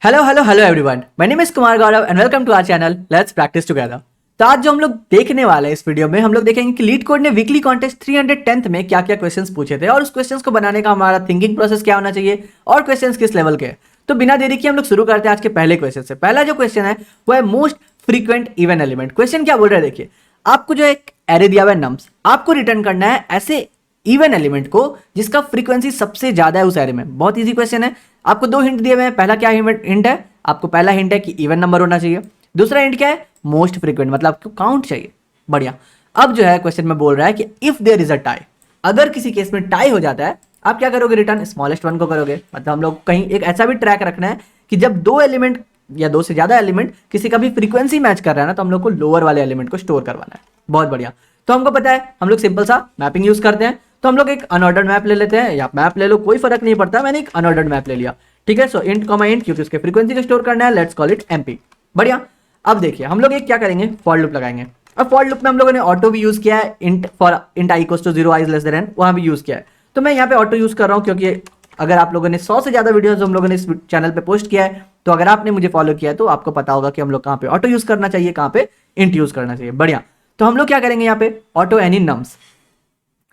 Hello hello hello everyone, my name is Kumar Gaurav and welcome to our channel let's practice together. तो आज जो हम लोग देखने वाले हैं इस वीडियो में हम लोग देखेंगे कि लीड कोड ने वीकली कॉन्टेस्ट 310th में क्या क्या क्वेश्चंस पूछे थे और उस क्वेश्चंस को बनाने का हमारा थिंकिंग प्रोसेस क्या होना चाहिए और क्वेश्चंस किस लेवल के हैं। तो बिना देरी के हम लोग शुरू करते हैं आज के पहले क्वेश्चन से। पहला जो क्वेश्चन है वो है most frequent even element. Question क्या बोल रहे हैं, देखिए आपको जो एक एरे दिया हुआ है नम्स, आपको रिटर्न करना है ऐसे इवन एलिमेंट को जिसका फ्रीक्वेंसी सबसे ज्यादा है उस एरे में। बहुत इजी क्वेश्चन है। आपको दो हिंट दिए हुए हैं। पहला क्या हिंट है, आपको पहला हिंट है कि इवन नंबर होना चाहिए। दूसरा हिंट क्या है, मोस्ट फ्रीक्वेंट, मतलब आपको काउंट चाहिए। बढ़िया। अब जो है क्वेश्चन में बोल रहा है कि if there is a tie, अगर किसी केस में टाई हो जाता है आप क्या करोगे, रिटर्न स्मॉलेस्ट वन को करोगे। मतलब हम लोग कहीं एक ऐसा भी ट्रैक रखना है कि जब दो एलिमेंट या दो से ज्यादा एलिमेंट किसी का भी फ्रीक्वेंसी मैच कर रहा है ना, तो हम लोग को लोअर वाले एलिमेंट को स्टोर करवाना है। बहुत बढ़िया। तो हमको पता है हम लोग सिंपल सा मैपिंग यूज करते हैं। तो हम लोग एक अनऑर्डर्ड मैप ले लेते हैं, या मैप ले लो कोई फर्क नहीं पड़ता। मैंने एक अनऑर्डर्ड मैप ले लिया, ठीक है। सो इंट कॉमा इंट, क्योंकि उसके फ्रीक्वेंसी को स्टोर करना है, लेट्स कॉल इट एमपी। बढ़िया। अब देखिए हम लोग एक क्या करेंगे, फॉर लूप लगाएंगे। अब फॉर लूप में हम लोगों ने ऑटो भी यूज किया है, int for int i equals to 0 i less than n, वहां भी यूज किया है। तो मैं यहाँ पे ऑटो यूज कर रहा हूँ क्योंकि अगर आप लोगों ने 100 से ज्यादा वीडियोस हम लोगों ने इस चैनल पे पोस्ट किया है, तो अगर आपने मुझे फॉलो किया है तो आपको पता होगा कि हम लोग कहाँ पे ऑटो यूज करना चाहिए, कहाँ पे इंट यूज करना चाहिए। बढ़िया। तो हम लोग क्या करेंगे यहाँ पे, ऑटो एनी नम्स,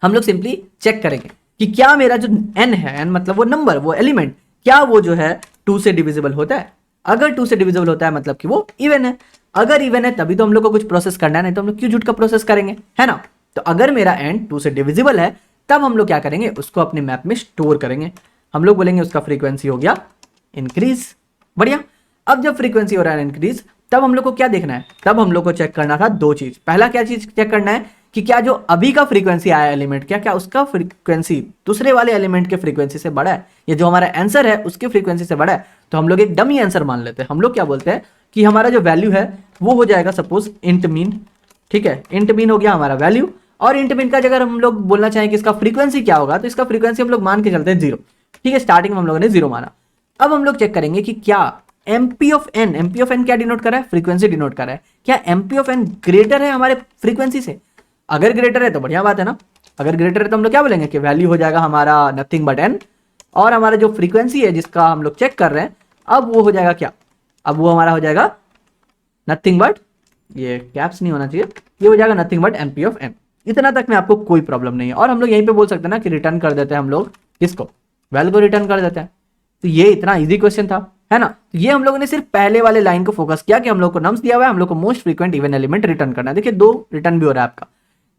हम लोग सिंपली चेक करेंगे कि क्या मेरा जो n है, n मतलब वो नंबर, वो एलिमेंट, क्या वो जो है 2 से डिविजिबल होता है। अगर 2 से डिविजिबल होता है मतलब कि वो इवन है। अगर इवन है तभी तो हम लोग को कुछ प्रोसेस करना है, नहीं तो हम लोग क्यों झूठ का प्रोसेस करेंगे, है ना। तो अगर मेरा n 2 से डिविजिबल है तब हम लोग क्या करेंगे, उसको अपने मैप में स्टोर करेंगे। हम लोग बोलेंगे उसका फ्रीक्वेंसी हो गया इंक्रीज। बढ़िया। अब जब फ्रीक्वेंसी हो रहा है इंक्रीज, तब हम लोग को क्या देखना है, तब हम लोग को चेक करना था दो चीज। पहला क्या चीज चेक करना है कि क्या जो अभी का फ्रीक्वेंसी आया एलिमेंट, क्या क्या उसका फ्रीक्वेंसी दूसरे वाले एलिमेंट के फ्रीक्वेंसी से बड़ा है, या जो हमारा आंसर है उसके फ्रीक्वेंसी से बड़ा है। तो हम लोग एक डमी आंसर मान लेते हैं। हम लोग क्या बोलते हैं कि हमारा जो वैल्यू है वो हो जाएगा सपोज इंट मीन, ठीक है। इंट मीन हो गया हमारा वैल्यू, और इंट मीन का अगर हम लोग बोलना चाहें कि इसका फ्रीक्वेंसी क्या होगा, तो इसका फ्रीक्वेंसी हम लोग मान के चलते हैं 0, ठीक है। स्टार्टिंग में हम लोगों ने 0 माना। अब हम लोग चेक करेंगे कि क्या MP of N, MP of N क्या डिनोट कर रहा है, फ्रीक्वेंसी डिनोट कर रहा है। क्या एमपी ऑफ एन ग्रेटर है हमारे फ्रीक्वेंसी से? अगर ग्रेटर है तो बढ़िया बात है ना। अगर ग्रेटर है तो हम लोग क्या बोलेंगे कि वैल्यू हो जाएगा हमारा नथिंग बट एन, और हमारा जो फ्रीक्वेंसी है जिसका हम लोग चेक कर रहे हैं, अब वो हो जाएगा क्या, अब वो हमारा हो जाएगा नथिंग बट, ये कैप्स नहीं होना चाहिए, ये हो जाएगा nothing but MP of N. इतना तक में आपको कोई प्रॉब्लम नहीं है। और हम लोग यहीं पे बोल सकते हैं ना कि रिटर्न कर देते हैं हम लोग किसको, वैल्यू को रिटर्न कर देते हैं। तो ये इतना इजी क्वेश्चन था, है ना। तो ये हम लोगों ने सिर्फ पहले वाले लाइन को फोकस किया कि हम लोग को नम्स दिया हुआ है, हम लोग को most frequent even element return करना है। देखिए 2 रिटर्न भी हो रहा है आपका।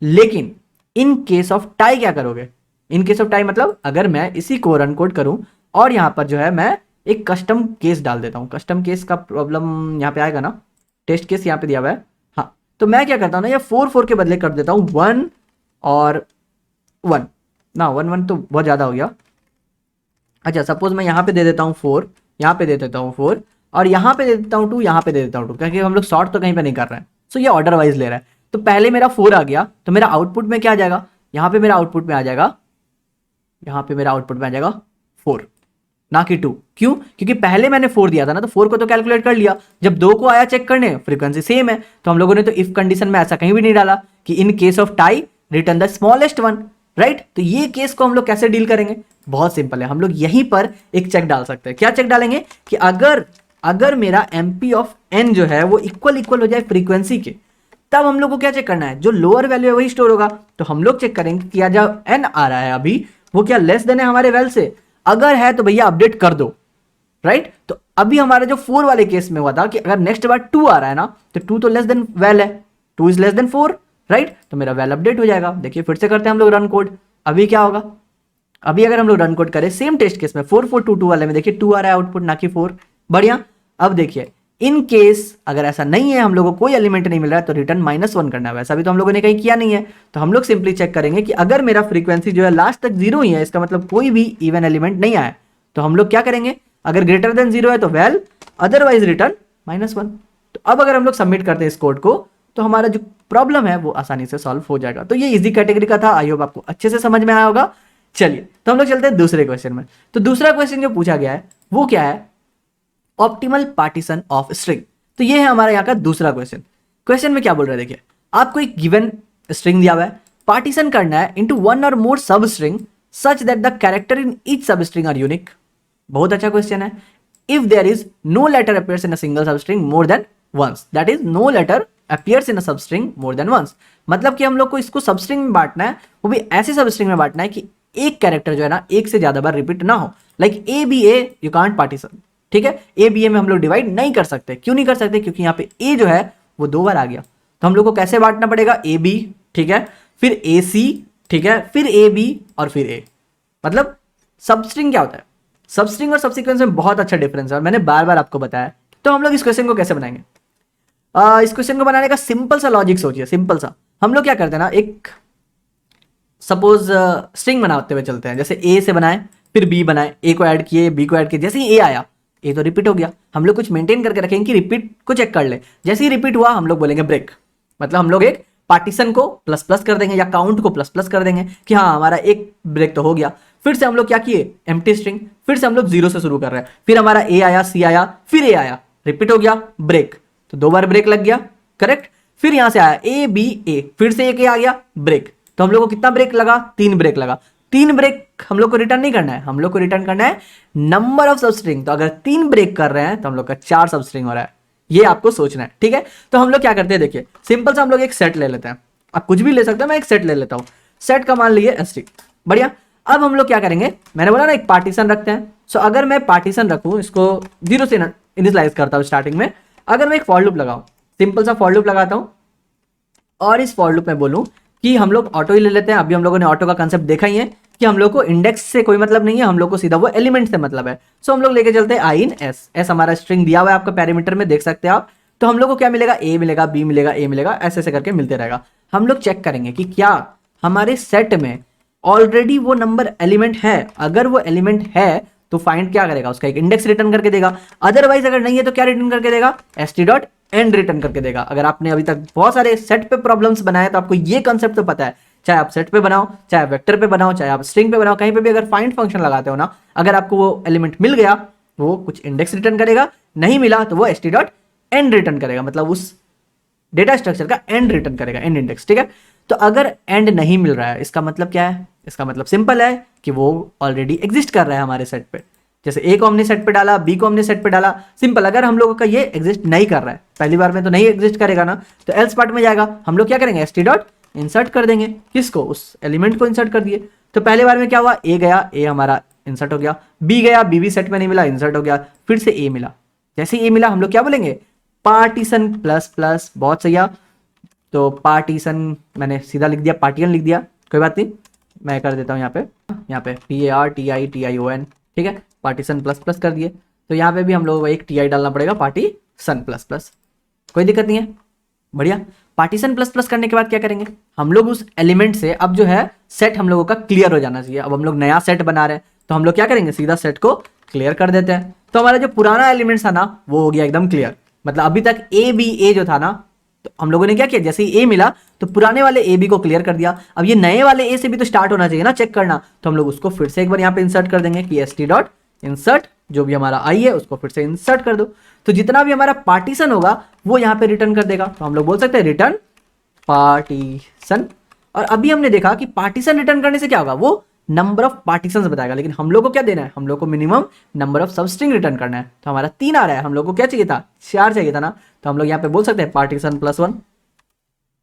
लेकिन इन केस ऑफ टाई क्या करोगे, इन केस ऑफ टाई मतलब अगर मैं इसी को रन कोड करूं और यहां पर जो है मैं एक कस्टम केस डाल देता हूं, कस्टम केस का प्रॉब्लम यहां पे आएगा ना, टेस्ट केस यहां पे दिया हुआ है। हाँ, तो मैं क्या करता हूं ना, ये 4 के बदले कर देता हूं 1 और 1 ना, 1 तो बहुत ज्यादा हो गया। अच्छा सपोज मैं यहाँ पे दे देता हूँ 4, यहाँ पे दे देता हूँ 4, और यहाँ पे दे देता हूँ 2, यहाँ पे दे देता हूँ 2, क्योंकि हम लोग शॉर्ट तो कहीं पे नहीं कर रहे हैं। सो ये ऑर्डर वाइज ले रहा है। तो पहले मेरा 4 आ गया, तो मेरा आउटपुट में क्या आ जाएगा, यहाँ पे मेरा आउटपुट में आ जाएगा, यहाँ पे मेरा आउटपुट में आ जाएगा 4 ना कि 2। क्यों? क्योंकि पहले मैंने 4 दिया था ना, तो 4 को तो कैलकुलेट कर लिया। जब 2 को आया चेक करने, फ्रीक्वेंसी सेम है, तो हम लोगों ने तो इफ कंडीशन में ऐसा कहीं भी नहीं डाला कि in case of tie return the smallest one, right. तो ये केस को हम लोग कैसे डील करेंगे, बहुत सिंपल है। हम लोग यहीं पर एक चेक डाल सकते हैं। क्या चेक डालेंगे कि अगर मेरा एमपी ऑफ एन जो है वो इक्वल हो जाए फ्रीक्वेंसी के, तब हम लोग को क्या चेक करना है, जो लोअर वैल्यू है वही स्टोर होगा। तो हम लोग चेक करेंगे कि जो एन आ रहा है अभी वो क्या लेस देन है हमारे वैल्यू से। अगर है तो भैया अपडेट कर दो, राइट। तो अभी हमारा जो 4 वाले केस में हुआ था कि अगर नेक्स्ट बार 2 आ रहा है ना, तो 2 तो लेस देन वैल है, 2 इज लेस देन 4, राइट। तो मेरा वैल अपडेट हो जाएगा। देखिए फिर से करते हैं हम लोग रन कोड। अभी क्या होगा, अभी अगर हम लोग रन कोड करें सेम टेस्ट केस में 4422 वाले में, देखिए 2 आ रहा है आउटपुट ना कि 4। बढ़िया। अब देखिए इन केस अगर ऐसा नहीं है, हम लोगों को कोई एलिमेंट नहीं मिल रहा है, तो रिटर्न -1 करना है। वैसा भी तो हम लोगों ने कहीं किया नहीं है। तो हम लोग सिंपली चेक करेंगे कि अगर मेरा फ्रीक्वेंसी जो है लास्ट तक 0 ही है, इसका मतलब कोई भी इवन एलिमेंट नहीं आया, तो हम लोग क्या करेंगे, अगर ग्रेटर देन 0 है तो वेल, अदरवाइज रिटर्न -1। तो अब अगर हम लोग सबमिट करते हैं इस कोड को, तो हमारा जो प्रॉब्लम है वो आसानी से सॉल्व हो जाएगा। तो ये इजी कैटेगरी का था, आई होप आपको अच्छे से समझ में आया होगा। चलिए तो हम लोग चलते हैं दूसरे क्वेश्चन में। तो दूसरा क्वेश्चन जो पूछा गया है वो क्या है, ऑप्टिमल पार्टीशन ऑफ स्ट्रिंग। तो ये है हमारा यहाँ का दूसरा क्वेश्चन। क्वेश्चन में क्या बोल रहे हैं, देखिए आपको एक गिवन स्ट्रिंग दिया हुआ है, पार्टीशन करना है into 1 or more substring such that the character in each substring are unique. बहुत अच्छा क्वेश्चन है। If there is no letter appears in a single substring more than once, that is no letter appears in a substring more than once. मतलब कि हम लोग को इसको substring में बांटना है, वो भी ऐसे सबस्ट्रिंग में बांटना है कि एक कैरेक्टर जो है ना एक से ज्यादा बार रिपीट ना हो। Like A B A you can't partition, ठीक है, ए बी ए में हम लोग डिवाइड नहीं कर सकते। क्यों नहीं कर सकते? क्योंकि यहाँ पे ए जो है वो 2 बार आ गया। तो हम लोग को कैसे बांटना पड़ेगा? ए बी, ठीक है, फिर ए सी, ठीक है, फिर ए बी और फिर ए। मतलब सबस्ट्रिंग क्या होता है? सबस्ट्रिंग और सबसीक्वेंस में बहुत अच्छा डिफरेंस है और मैंने बार बार आपको बताया। तो हम लोग इस क्वेश्चन को कैसे बनाएंगे? इस क्वेश्चन को बनाने का सिंपल सा लॉजिक सोचिए, सिंपल सा। हम लोग क्या करते हैं ना, एक सपोज स्ट्रिंग बनाते हुए चलते हैं। जैसे ए से बनाए, फिर बी बनाए, ए को ऐड किए, बी को ऐड किए, जैसे ही ए आया, ए तो रिपीट हो गया। हम लोग कुछ मेंटेन करके रखेंगे कि रिपीट को चेक कर ले। जैसे ही रिपीट हुआ हम लोग बोलेंगे ब्रेक। मतलब हम लोग एक पार्टीशन को प्लस प्लस कर देंगे या काउंट को प्लस प्लस कर देंगे कि हाँ हमारा एक ब्रेक तो हो गया। फिर से हम लोग क्या किए? एम्प्टी स्ट्रिंग, फिर से हम लोग 0 से शुरू कर रहे हैं। फिर हमारा ए आया, सी आया, फिर ए आया, रिपीट हो गया, ब्रेक, तो 2 बार ब्रेक लग गया, करेक्ट। फिर यहां से आया ए बी ए, फिर से एक ए आ गया, ब्रेक। तो हम लोग को कितना ब्रेक लगा? 3 ब्रेक लगा। 3 ब्रेक हम लोग को रिटर्न नहीं करना है, हम लोग को रिटर्न करना है नंबर ऑफ सबस्ट्रिंग। तो अगर 3 ब्रेक कर रहे हैं तो हम लोग का 4 सबस्ट्रिंग हो रहा है। ये आपको सोचना है, ठीक है। तो हम लोग क्या करते हैं, देखिए सिंपल सा हम लोग एक सेट ले लेते हैं। आप कुछ भी ले सकते हैं, मैं एक सेट ले लेता हूं। सेट का मान लीजिए एस टी, बढ़िया। अब हम लोग क्या करेंगे, मैंने बोला ना एक पार्टीशन रखते हैं। सो अगर मैं पार्टीशन रखूं, इसको 0 से इनिशियलाइज करता हूं स्टार्टिंग में। अगर मैं एक फॉर लूप लगाऊं, सिंपल सा फॉर लूप लगाता हूं और इस फॉर लूप में बोलूं कि हम लोग ऑटो ही ले लेते हैं। अभी हम लोगों ने ऑटो का कंसेप्ट देखा ही है कि हम लोग को इंडेक्स से कोई मतलब नहीं है, हम लोग को सीधा वो एलिमेंट से मतलब है। सो हम लोग लेके चलते हैं आई इन एस। एस हमारा स्ट्रिंग दिया हुआ है आपका पैरामीटर में, देख सकते हैं आप। तो हम लोग को क्या मिलेगा? ए मिलेगा, बी मिलेगा, ए मिलेगा, ऐसे ऐसे करके मिलते रहेगा। हम लोग चेक करेंगे कि क्या हमारे सेट में ऑलरेडी वो नंबर एलिमेंट है। अगर वो एलिमेंट है तो फाइंड क्या करेगा? उसका एक इंडेक्स रिटर्न करके देगा। अदरवाइज अगर नहीं है तो क्या रिटर्न करके देगा? st डॉट एंड रिटर्न करके देगा। अगर आपने अभी तक बहुत सारे सेट पे प्रॉब्लम्स बनाए तो आपको ये कंसेप्ट तो पता है। चाहे आप सेट पे बनाओ, चाहे आप वेक्टर पे बनाओ, चाहे आप स्ट्रिंग पे बनाओ, कहीं पे भी अगर फाइंड फंक्शन लगाते हो ना, अगर आपको वो एलिमेंट मिल गया वो कुछ इंडेक्स रिटर्न करेगा, नहीं मिला तो वो st डॉट एंड रिटर्न करेगा। मतलब उस डेटा स्ट्रक्चर का एंड रिटर्न करेगा, एंड इंडेक्स, ठीक है। तो अगर एंड नहीं मिल रहा है, इसका मतलब क्या है? इसका मतलब सिंपल है कि वो ऑलरेडी एग्जिस्ट कर रहा है हमारे सेट पे। जैसे ए को हमने सेट पे डाला, बी को हमने सेट पे डाला, सिंपल। अगर हम लोगों का ये एग्जिस्ट नहीं कर रहा है, पहली बार में तो नहीं एग्जिस्ट करेगा ना, तो एल्स पार्ट में जाएगा। हम लोग क्या करेंगे? st डॉट इंसर्ट कर देंगे। किसको? उस एलिमेंट को इंसर्ट कर दिए। तो पहले बार में क्या हुआ? ए गया, ए हमारा इंसर्ट हो गया, बी गया, बी भी सेट में नहीं मिला, इंसर्ट हो गया, फिर से ए मिला। जैसे ए मिला हम लोग क्या बोलेंगे? Partition plus plus. बहुत सही है। तो पार्टीशन मैंने सीधा लिख दिया, पार्टीशन लिख दिया, कोई बात नहीं, मैं कर देता हूँ यहाँ पे PARTITION, ठीक है, पार्टीशन प्लस प्लस कर दिए। तो यहाँ पे भी हम लोग एक TI डालना पड़ेगा, पार्टीशन प्लस प्लस, कोई दिक्कत नहीं है, बढ़िया। पार्टीशन प्लस प्लस करने के बाद क्या करेंगे? हम लोग उस एलिमेंट से अब जो है सेट हम लोगों का क्लियर हो जाना चाहिए। अब हम लोग नया सेट बना रहे हैं तो हम लोग क्या करेंगे? सीधा सेट को क्लियर कर देते हैं। तो हमारा जो पुराना एलिमेंट था ना वो हो गया एकदम क्लियर। मतलब अभी तक ए बी ए जो था ना, तो हम लोगों ने क्या किया? जैसे ही ए मिला तो पुराने वाले ए बी को क्लियर कर दिया। अब ये नए वाले ए से भी तो स्टार्ट होना चाहिए ना, चेक करना। तो हम लोग उसको फिर से एक बार यहाँ पे इंसर्ट कर देंगे कि st डॉट इंसर्ट, जो भी हमारा आई है उसको फिर से इंसर्ट कर दो। तो जितना भी हमारा पार्टीशन होगा वो यहाँ पे रिटर्न कर देगा। तो हम लोग बोल सकते हैं रिटर्न पार्टीशन। और अभी हमने देखा कि पार्टीशन रिटर्न करने से क्या होगा? वो नंबर ऑफ पार्टीशंस बताएगा। लेकिन हम लोग को क्या देना है? हम लोग को minimum number of substring return करना है। तो हमारा 3 आ रहा है, हम लोग को क्या चाहिए था? 4 चाहिए था ना। तो हम लोग यहाँ पे बोल सकते हैं पार्टीशन +1।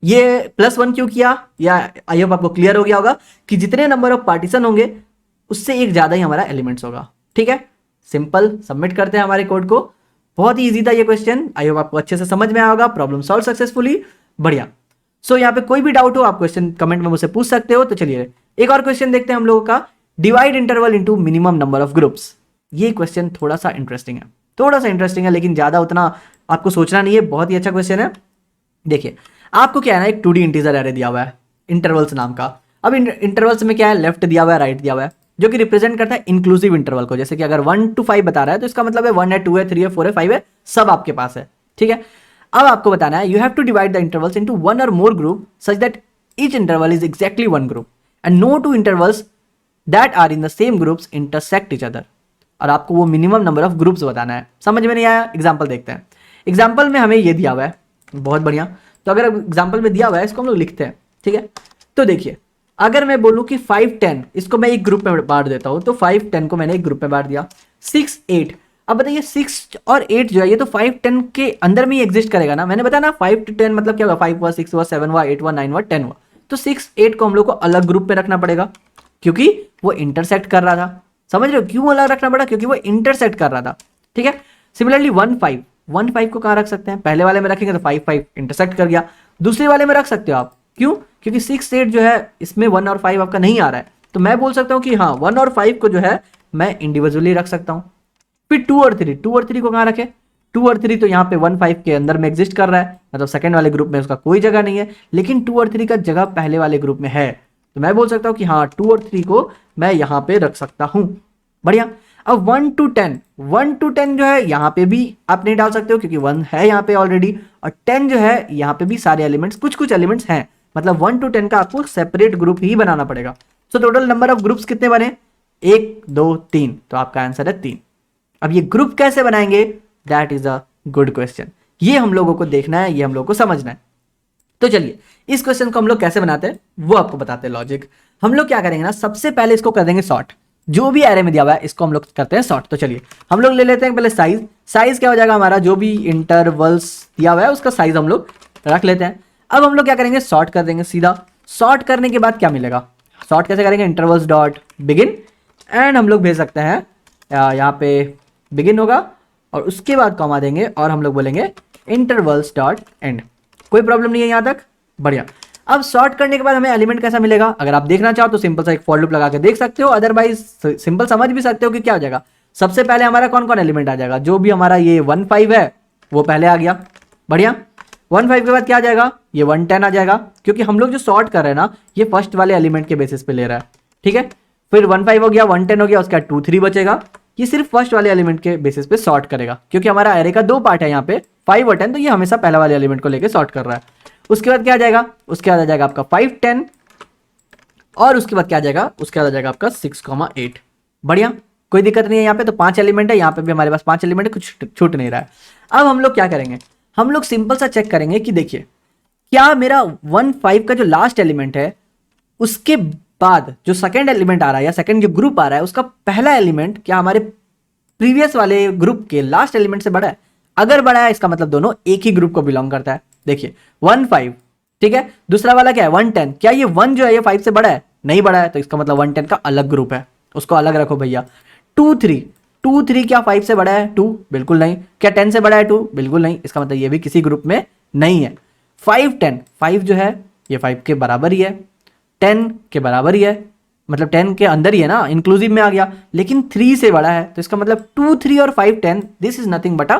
ये +1 क्यों किया? या आई होप आपको क्लियर हो गया होगा कि जितने नंबर ऑफ पार्टीशन होंगे उससे एक ज्यादा ही हमारा एलिमेंट्स होगा, ठीक है। सिंपल, सबमिट करते हैं हमारे कोड को। बहुत ही ईजी था ये क्वेश्चन, आई होप आपको अच्छे से समझ में आया होगा। प्रॉब्लम सॉल्व सक्सेसफुली, बढ़िया। सो यहाँ पे कोई भी डाउट हो आप क्वेश्चन कमेंट में मुझसे पूछ सकते हो। तो चलिए एक और क्वेश्चन देखते हैं हम लोगों का, divide interval into minimum number of groups. ये क्वेश्चन थोड़ा सा इंटरेस्टिंग है, लेकिन ज्यादा उतना आपको सोचना नहीं है, बहुत ही अच्छा क्वेश्चन है। देखिए आपको क्या है ना, एक 2D इंटीजर एरे दिया हुआ है इंटरवल्स नाम का। अब इंटरवल्स में क्या है? लेफ्ट दिया हुआ है, राइट दिया हुआ है, जो कि रिप्रेजेंट करता है इंक्लूसिव इंटरवल को। जैसे कि अगर 1 to 5 बता रहा है तो इसका मतलब है 1 है, 2 है, 3 है, 4 है, 5 है, सब आपके पास है, ठीक है। अब आपको बताना है, you have to divide the intervals into 1 or more group such that each interval is exactly 1 group and no 2 intervals that are in the same groups intersect each other. और आपको वो मिनिमम नंबर ऑफ ग्रुप्स बताना है। समझ में नहीं आया? Example देखते हैं। एग्जाम्पल में हमें ये दिया हुआ है, बहुत बढ़िया। तो अगर एग्जाम्पल में दिया हुआ है इसको हम लोग लिखते हैं, ठीक है। तो देखिए अगर मैं बोलूं कि 5 10, इसको मैं एक ग्रुप में बांट देता हूं, तो 5 10 को मैंने एक ग्रुप में बांट दिया। 6 8, अब बताइए 6 और 8 जो है ये तो 5 10 के अंदर में ही एग्जिस्ट करेगा ना, मैंने बताया ना 5 to 10 मतलब क्या होगा, 5 हुआ, 6 हुआ, 7 हुआ, 8 हुआ, 9 हुआ, 10 हुआ। तो 6 8 को हम लोग को अलग ग्रुप में रखना पड़ेगा क्योंकि वो इंटरसेक्ट कर रहा था। समझ रहे हो क्यों अलग रखना पड़ा, क्योंकि वो इंटरसेक्ट कर रहा था। ठीक है, सिमिलरली 1 5 को कहां रख सकते हैं, पहले वाले में रखेंगे तो 5 5 इंटरसेक्ट कर गया, दूसरे वाले में रख सकते हो आप, क्यों, क्योंकि 6 8 जो है इसमें 1 और 5 आपका नहीं आ रहा है, तो मैं बोल सकता हूं कि हाँ 1 और 5 को जो है मैं इंडिविजुअली रख सकता हूं। फिर 2 और 3 को कहां रखे, 2 और 3 तो यहाँ पे 1 5 के अंदर में एग्जिस्ट कर रहा है, मतलब सेकंड वाले ग्रुप में उसका कोई जगह नहीं है, लेकिन 2 और 3 का जगह पहले वाले ग्रुप में है, तो मैं बोल सकता हूं कि हाँ 2 और 3 को मैं यहां पे रख सकता हूं। बढ़िया। अब 1 to 10 जो है यहाँ पे भी आप नहीं डाल सकते हो क्योंकि 1 है यहाँ पे ऑलरेडी, और 10 जो है यहाँ पे भी सारे एलिमेंट्स कुछ एलिमेंट्स हैं, मतलब 1 to 10 का आपको सेपरेट ग्रुप ही बनाना पड़ेगा। So total number of groups कितने बने, 1 2 3, तो आपका आंसर है 3। अब ये ग्रुप कैसे बनाएंगे, that is a good question, ये हम लोगों को देखना है, ये हम लोगों को समझना है। तो चलिए इस क्वेश्चन को हम लोग कैसे बनाते हैं वो आपको बताते हैं लॉजिक। हम लोग क्या करेंगे ना, सबसे पहले इसको कर देंगे सॉर्ट, जो भी एरे में दिया हुआ है इसको हम लोग करते हैं सॉर्ट। तो चलिए हम लोग ले लेते हैं पहले साइज, साइज क्या हो जाएगा हमारा, जो भी इंटरवल्स दिया हुआ है उसका साइज हम लोग रख लेते हैं। अब हम लोग क्या करेंगे, सॉर्ट कर देंगे सीधा। सॉर्ट करने के बाद क्या मिलेगा, सॉर्ट कैसे करेंगे, इंटरवल्स डॉट बिगिन, एंड हम लोग भेज सकते हैं यहाँ पे बिगिन होगा और उसके बाद कॉमा देंगे और हम लोग बोलेंगे इंटरवल्स डॉट एंड। कोई प्रॉब्लम नहीं है यहाँ तक, बढ़िया। अब सॉर्ट करने के बाद हमें एलिमेंट कैसा मिलेगा, अगर आप देखना चाहो तो सिंपल सा एक फॉर लूप लगा के देख सकते हो, अदरवाइज सिंपल समझ भी सकते हो कि क्या हो जाएगा। सबसे पहले हमारा कौन कौन एलिमेंट आ जाएगा, जो भी हमारा ये 1 5 है वो पहले आ गया, बढ़िया। 1 5 के बाद क्या आ जाएगा, ये 1 10 आ जाएगा, क्योंकि हम लोग जो सॉर्ट कर रहे हैं ना ये फर्स्ट वाले एलिमेंट के बेसिस पे ले रहा है, ठीक है। फिर 1 5 हो गया, 1 10 हो गया, उसके बाद 2 3 बचेगा, ये सिर्फ फर्स्ट वाले एलिमेंट के बेसिस पे सॉर्ट करेगा, क्योंकि हमारा एरे का 2 पार्ट है यहाँ पे 5 और 10, तो ये हमेशा पहला वाले एलिमेंट को लेकर सॉर्ट कर रहा है। उसके बाद क्या आ जाएगा, उसके बाद आ जाएगा आपका 5 10, और उसके बाद क्या आ जाएगा, उसके बाद आ जाएगा आपका 6 8। बढ़िया, कोई दिक्कत नहीं है, यहाँ पे तो 5 एलिमेंट है, यहाँ पे भी हमारे पास 5 एलिमेंट है, कुछ छूट नहीं रहा है। अब हम लोग क्या करेंगे, हम लोग सिंपल सा चेक करेंगे कि देखिए क्या मेरा 1 5 का जो लास्ट एलिमेंट है उसके बाद जो सेकंड एलिमेंट आ रहा है या सेकंड जो ग्रुप आ रहा है उसका पहला एलिमेंट क्या हमारे प्रीवियस वाले ग्रुप के लास्ट एलिमेंट से बड़ा है। अगर बड़ा है इसका मतलब दोनों एक ही ग्रुप को बिलोंग करता है। देखिए 1 5, ठीक है, दूसरा वाला क्या है 1 10, क्या ये 1 जो है ये 5 से बड़ा है, नहीं बड़ा है, तो इसका मतलब 1 10 का अलग ग्रुप है, उसको अलग रखो भैया। 2 3 क्या 5 से बड़ा है 2, बिल्कुल नहीं। क्या 10 से बड़ा है 2, बिल्कुल नहीं, इसका मतलब ये भी किसी ग्रुप में नहीं है। 5 10, 5 जो है ये 5 के बराबर ही है, 10 के बराबर ही है, मतलब 10 के अंदर ही है ना, इंक्लूसिव में आ गया, लेकिन 3 से बड़ा है, तो इसका मतलब 2 3 और 5 10 this is nothing but a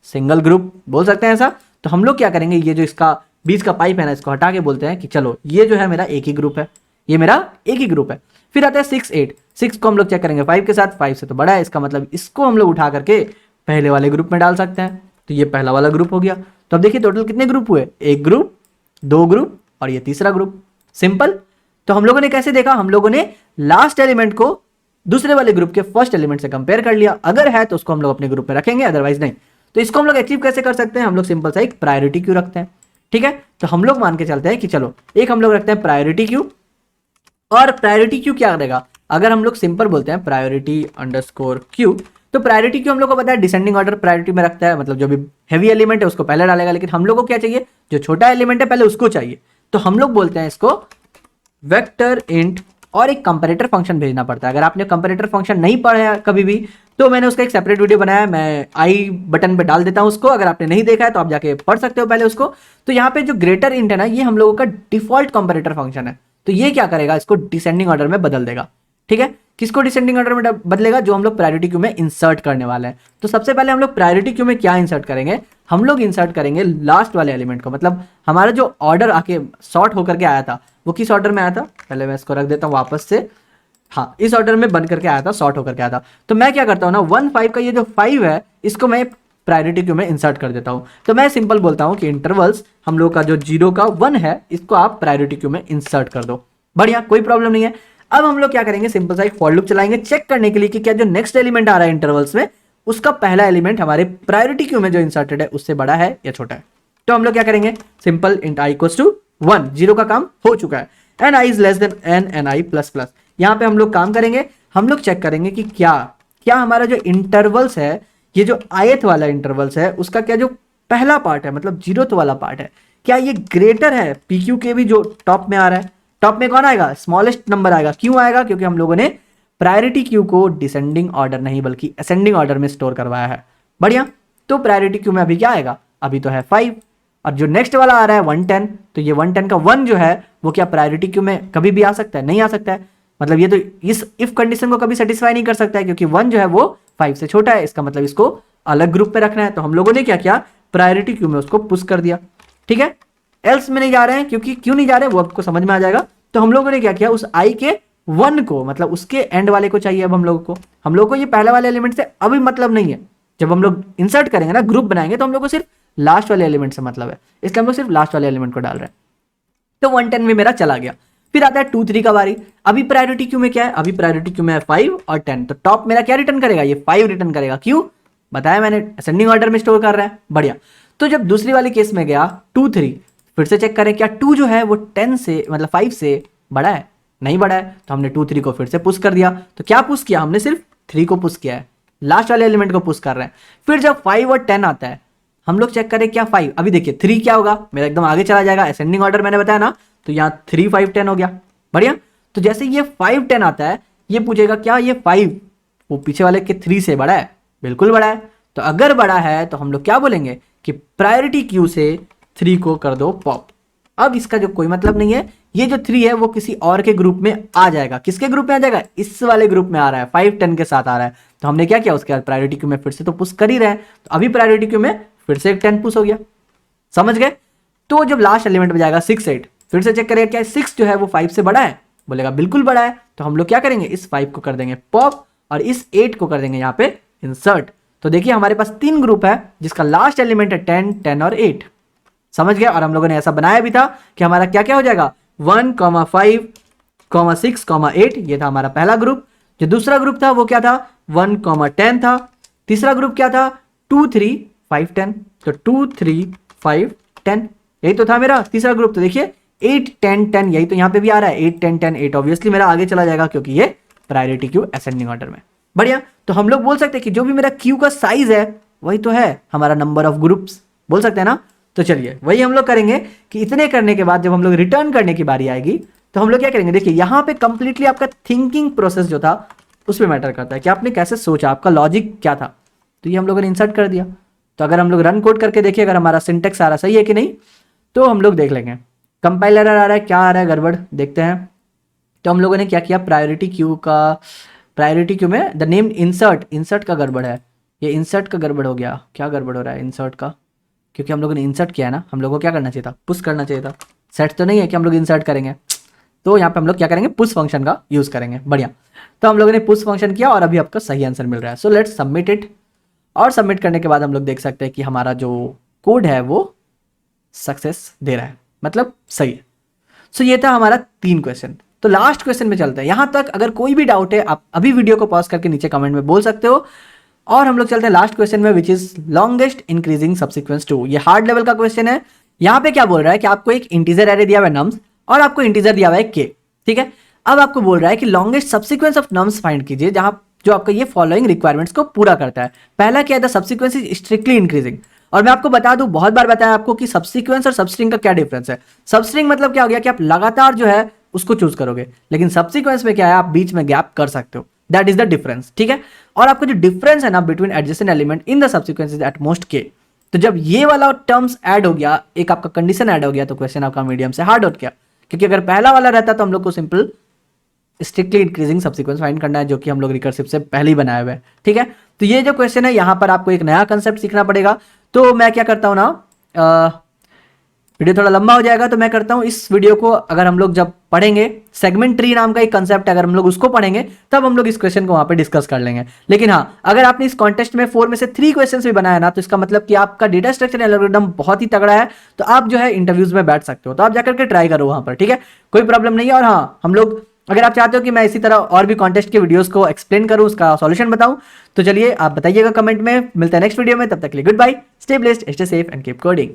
single group, बोल सकते हैं ऐसा। तो हम लोग क्या करेंगे, ये जो इसका बीच का पाइप है ना इसको हटा के बोलते हैं कि चलो ये जो है मेरा एक ही ग्रुप है, ये मेरा एक ही ग्रुप है। फिर आता है 6 8, 6 को हम लोग चेक करेंगे 5 के साथ, 5 से तो बड़ा है, इसका मतलब इसको हम लोग उठा करके पहले वाले ग्रुप में डाल सकते हैं, तो ये पहला वाला ग्रुप हो गया। तो अब देखिए टोटल कितने ग्रुप हुए, एक ग्रुप, 2 ग्रुप और ये तीसरा ग्रुप, सिंपल। तो हम लोगों ने कैसे देखा, हम लोगों ने लास्ट एलिमेंट को दूसरे वाले ग्रुप के फर्स्ट एलिमेंट से कंपेयर कर लिया, अगर है तो उसको हम लोग अपने ग्रुप में रखेंगे, अदरवाइज नहीं। तो इसको हम लोग अचीव कैसे कर सकते हैं, हम लोग सिंपल सा एक प्रायोरिटी क्यू रखते हैं, ठीक है। तो हम लोग मान के चलते हैं कि चलो एक हम लोग रखते हैं प्रायोरिटी क्यू, और प्रायोरिटी क्यू क्या करेगा, अगर हम लोग सिंपल बोलते हैं प्रायोरिटी अंडरस्कोर क्यू, तो प्रायोरिटी क्यू हम लोग को पता है डिसेंडिंग ऑर्डर प्रायोरिटी में रखता है, मतलब जो भी हैवी एलिमेंट है उसको पहले डालेगा, लेकिन हम लोग को क्या चाहिए, जो छोटा एलिमेंट है पहले उसको चाहिए, तो हम लोग बोलते हैं इसको वेक्टर इंट, और एक कंपैरेटर फंक्शन भेजना पड़ता है। अगर आपने कंपैरेटर फंक्शन नहीं पढ़ा है कभी भी तो मैंने उसका एक सेपरेट वीडियो बनाया है, मैं आई बटन पे डाल देता हूं उसको, अगर आपने नहीं देखा है तो आप जाके पढ़ सकते हो पहले उसको। तो यहाँ पे जो ग्रेटर इंट है ना ये हम लोगों का डिफॉल्ट कंपैरेटर फंक्शन है, तो ये क्या करेगा, इसको डिसेंडिंग ऑर्डर में बदल देगा, ठीक है। किसको डिसेंडिंग ऑर्डर में बदलेगा, जो हम लोग प्रायोरिटी क्यू में इंसर्ट करने वाले हैं। तो सबसे पहले हम लोग प्रायोरिटी क्यू में क्या इंसर्ट करेंगे, हम लोग इंसर्ट करेंगे लास्ट वाले एलिमेंट को, मतलब हमारा जो ऑर्डर आके सॉर्ट होकर के आया था वो किस ऑर्डर में आया था, पहले मैं इसको रख देता हूँ वापस से, हाँ इस ऑर्डर में बन करके आया था, सॉर्ट होकर के आया था। तो मैं क्या करता हूँ ना 1 5 का ये जो 5 है इसको मैं प्रायोरिटी क्यू में इंसर्ट कर देता हूँ। तो मैं सिंपल बोलता हूँ कि इंटरवल्स हम लोग का जो 0 का 1 है इसको आप प्रायोरिटी क्यू में इंसर्ट कर दो, बढ़िया, कोई प्रॉब्लम नहीं है। अब हम लोग क्या करेंगे, सिंपल सा एक फॉर लूप चलाएंगे चेक करने के लिए कि क्या जो नेक्स्ट एलिमेंट आ रहा है इंटरवल्स में उसका पहला एलिमेंट हमारे प्रायोरिटी क्यू में जो इंसर्टेड है उससे बड़ा है या छोटा है। तो हम लोग क्या करेंगे, simple int i equals to 1, 0 का काम हो चुका है, N I is less than N N I plus plus. यहाँ पे हम लोग काम करेंगे, हम लोग चेक करेंगे कि क्या हमारा जो इंटरवल्स है ये जो ith वाला इंटरवल्स है उसका क्या जो पहला पार्ट है मतलब 0th वाला पार्ट है, क्या ये ग्रेटर है PQ के भी जो टॉप में आ रहा है? टॉप में कौन आएगा? स्मॉलेस्ट नंबर आएगा। क्यों आएगा? क्योंकि हम लोगों ने प्रायोरिटी क्यू को डिसेंडिंग ऑर्डर नहीं बल्कि असेंडिंग ऑर्डर में स्टोर करवाया है। बढ़िया। तो प्रायोरिटी क्यू में अभी क्या आएगा? अभी तो है 5, और जो नेक्स्ट वाला आ रहा है 110, तो ये 110 का 1 जो है वो क्या प्रायोरिटी क्यू में कभी भी आ सकता है? नहीं आ सकता है। मतलब ये तो इस इफ कंडीशन को कभी सेटिस्फाई नहीं कर सकता है, क्योंकि 1 जो है वो 5 से छोटा है। इसका मतलब इसको अलग ग्रुप पे रखना है। तो हम लोगों ने क्या किया? प्रायोरिटी क्यू में उसको पुश कर दिया। ठीक है, एल्स में नहीं जा रहे हैं, क्योंकि क्यों नहीं जा रहे हैं वो आपको समझ में आ जाएगा। तो हम लोगों ने क्या किया? उस आई के 1 को मतलब उसके एंड वाले को चाहिए। अब हम लोग को ये पहले वाले एलिमेंट से अभी मतलब नहीं है। जब हम लोग इंसर्ट करेंगे ना, ग्रुप बनाएंगे, तो हम लोग को सिर्फ लास्ट वाले एलिमेंट से मतलब है, इसलिए हम लोग सिर्फ लास्ट वाले एलिमेंट को डाल रहे हैं। तो 110 में मेरा चला गया। फिर आता है 2 3 का बारी। अभी प्रायोरिटी क्यू में क्या है? अभी प्रायोरिटी क्यू में है 5 और 10। तो टॉप मेरा क्या रिटर्न करेगा? ये 5 रिटर्न करेगा। क्यों? बताया मैंने, असेंडिंग ऑर्डर में स्टोर कर रहा है। बढ़िया। तो जब दूसरी वाली केस में गया 2 3, फिर से चेक करें क्या 2 जो है वो 10 से मतलब 5 से बड़ा है? नहीं बड़ा है। तो हमने 2 3 को फिर से पुश कर दिया। तो क्या पुश किया? हमने सिर्फ 3 को पुश किया है, लास्ट वाले एलिमेंट को पुश कर रहे हैं। फिर जब 5 और 10 आता है, हम लोग चेक करें क्या 5, अभी देखिए 3 क्या होगा? मेरा एकदम आगे चला जाएगा, असेंडिंग ऑर्डर मैंने बताया ना, तो यहाँ 3 5 10 हो गया। बढ़िया। तो जैसे ये 5 10 आता है, ये पूछेगा क्या ये 5 वो पीछे वाले के 3 से बड़ा है? बिल्कुल बड़ा है। तो अगर बड़ा है तो हम लोग क्या बोलेंगे कि प्रायोरिटी क्यू से 3 को कर दो पॉप। अब इसका जो कोई मतलब नहीं है, ये जो 3 है वो किसी और के ग्रुप में आ जाएगा। किसके ग्रुप में आ जाएगा? इस वाले ग्रुप में आ रहा है, 5 10 के साथ आ रहा है। तो हमने क्या किया? उसके बाद प्रायोरिटी क्यू में फिर से तो पुश कर ही रहे हैं, तो अभी प्रायोरिटी क्यू में फिर से एक 10 पुश हो गया। समझ गए? तो जब लास्ट एलिमेंट में जाएगा 6 8, फिर से चेक करेगा क्या 6 जो है वो 5 से बड़ा है? बोलेगा बिल्कुल बड़ा है। तो हम लोग क्या करेंगे? इस 5 को कर देंगे पॉप और इस 8 को कर देंगे यहाँ पे इंसर्ट। तो देखिए हमारे पास 3 ग्रुप है जिसका लास्ट एलिमेंट है 10 10 और 8। समझ गए? और हम लोगों ने ऐसा बनाया भी था कि हमारा क्या क्या हो जाएगा? 1 5 6 8, ये था हमारा पहला ग्रुप। जो दूसरा ग्रुप था वो क्या था? 1 10 था। तीसरा ग्रुप क्या था? 2 3 5 10। तो 2 3 5 10 यही तो था मेरा तीसरा ग्रुप। तो देखिए 8 10 10 यही तो यहाँ पे भी आ रहा है, 8 10 10 8। ऑब्वियसली मेरा आगे चला जाएगा क्योंकि ये प्रायोरिटी क्यू असेंडिंग ऑर्डर में। बढ़िया। तो हम लोग बोल सकते हैं कि जो भी मेरा क्यू का साइज है वही तो है हमारा नंबर ऑफ ग्रुप्स, बोल सकते हैं ना। तो चलिए वही हम लोग करेंगे कि इतने करने के बाद जब हम लोग रिटर्न करने की बारी आएगी तो हम लोग क्या करेंगे? देखिए यहाँ पे कंप्लीटली आपका थिंकिंग प्रोसेस जो था उस पर मैटर करता है कि आपने कैसे सोचा, आपका लॉजिक क्या था। तो ये हम लोगों ने इंसर्ट कर दिया। तो अगर हम लोग रन कोड करके देखिए अगर हमारा सिंटेक्स आ रहा सही है कि नहीं, तो हम लोग देख लेंगे। कंपाइलर आ रहा है, क्या आ रहा है गड़बड़, देखते हैं। तो हम लोगों ने क्या किया? प्रायोरिटी क्यू में द नेम इंसर्ट का गड़बड़ है। ये इंसर्ट का गड़बड़ हो गया। क्या गड़बड़ हो रहा है इंसर्ट का? क्योंकि हम लोगों ने इंसर्ट किया है ना, हम लोगों को क्या करना चाहिए था? पुश करना चाहिए था। सेट तो नहीं है कि हम लोग इंसर्ट करेंगे। तो यहाँ पे हम लोग क्या करेंगे? पुश फंक्शन का यूज करेंगे। बढ़िया। तो हम लोगों ने पुश फंक्शन किया और अभी आपका सही आंसर मिल रहा है। So let's submit it. और सबमिट करने के बाद हम लोग देख सकते हैं कि हमारा जो कोड है वो सक्सेस दे रहा है, मतलब सही है। सो ये था हमारा 3 क्वेश्चन। तो लास्ट क्वेश्चन में चलते हैं। यहां तक अगर कोई भी डाउट है आप अभी वीडियो को पॉज करके नीचे कमेंट में बोल सकते हो। और हम लोग चलते हैं लास्ट क्वेश्चन में, which is longest increasing subsequence two. ये हार्ड लेवल का क्वेश्चन है। यहाँ पे क्या बोल रहा है कि आपको एक इंटीजर एरे दिया हुआ है नम्स और आपको इंटीजर दिया हुआ है के। ठीक है, अब आपको बोल रहा है कि longest subsequence of nums find कीजिए जहां जो आपका ये फॉलोइंग रिक्वायरमेंट्स को पूरा करता है। पहला क्या है? The subsequence is strictly increasing. और मैं आपको बता दूं, बहुत बार बताया आपको कि सबसिक्वेंस और सबस्ट्रिंग का क्या डिफरेंस है। सबस्ट्रिंग मतलब क्या हो गया कि आप लगातार जो है उसको चूज करोगे, लेकिन सबसिक्वेंस में क्या है? आप बीच में गैप कर सकते हो। That is the difference. ठीक है, और आपका जो डिफरेंस है ना between adjacent element in the subsequence is at most के। तो जब ये वाला टर्म्स ऐड हो गया, एक आपका कंडीशन ऐड हो गया, तो क्वेश्चन आपका मीडियम से हार्ड हो गया। क्योंकि अगर पहला वाला रहता तो हम लोग को simple strictly increasing subsequence find करना है, जो कि हम लोग रिकर्सिव से पहले ही बनाए हुए हैं। ठीक है, तो ये जो क्वेश्चन है यहाँ पर आपको एक नया कंसेप्ट सीखना पड़ेगा। तो मैं क्या करता हूँ ना, वीडियो थोड़ा लंबा हो जाएगा तो मैं करता हूँ इस वीडियो को, अगर हम लोग जब पढ़ेंगे सेगमेंट ट्री नाम का एक कंसेप्ट, अगर हम लोग उसको पढ़ेंगे तब हम लोग इस क्वेश्चन को वहां पे डिस्कस कर लेंगे। लेकिन हाँ, अगर आपने इस कॉन्टेस्ट में 4 में से 3 क्वेश्चन भी बनाया ना, तो इसका मतलब कि आपका डेटा स्ट्रक्चर एल्गोरिथम बहुत ही तगड़ा है। तो आप जो है इंटरव्यूज में बैठ सकते हो, तो आप जाकर के ट्राई करो वहां पर। ठीक है, कोई प्रॉब्लम नहीं है। और हाँ, हम लोग अगर आप चाहते हो कि मैं इसी तरह और भी कॉन्टेस्ट के वीडियोस को एक्सप्लेन करूं, उसका सॉल्यूशन बताऊं, तो चलिए आप बताइएगा कमेंट में। मिलते हैं नेक्स्ट वीडियो में, तब तक के लिए good bye, stay blessed, stay safe and keep coding.